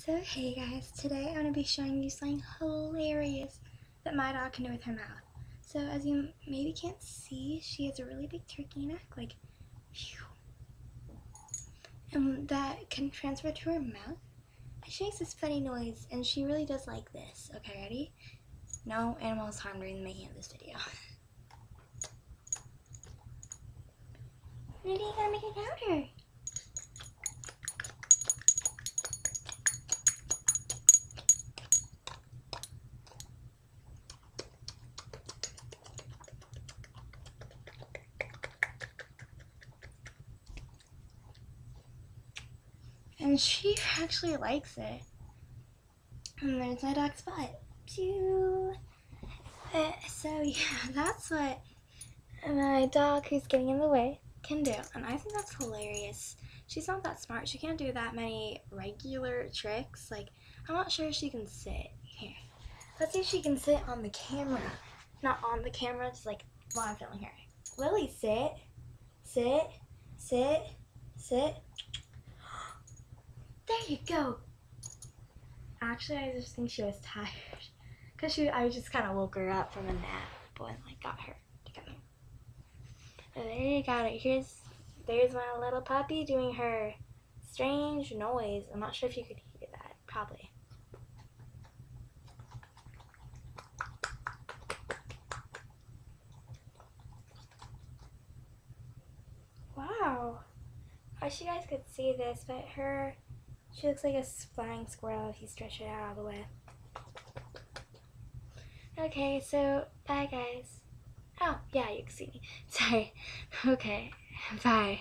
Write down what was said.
So hey guys, today I'm going to be showing you something hilarious that my dog can do with her mouth. So as you maybe can't see, she has a really big turkey neck, like phew, and that can transfer to her mouth. And she makes this funny noise, and she really does like this. Okay, ready? No animals harmed during the making of this video. Maybe you gotta make it louder. And she actually likes it. And there's my dog's butt. Pew! So yeah, that's what my dog who's getting in the way can do. And I think that's hilarious. She's not that smart. She can't do that many regular tricks. Like, I'm not sure if she can sit. Here. Let's see if she can sit on the camera. Not on the camera, just like while I'm filming her. Lily, sit. Sit. Sit. Sit. There you go. Actually, I just think she was tired. Because I just kind of woke her up from a nap and like got her to come here. So there you got it. There's my little puppy doing her strange noise. I'm not sure if you could hear that. Probably. Wow. I wish you guys could see this, but she looks like a flying squirrel if you stretch it out all the way. Okay, so bye guys. Oh, yeah, you can see me. Sorry. Okay, bye.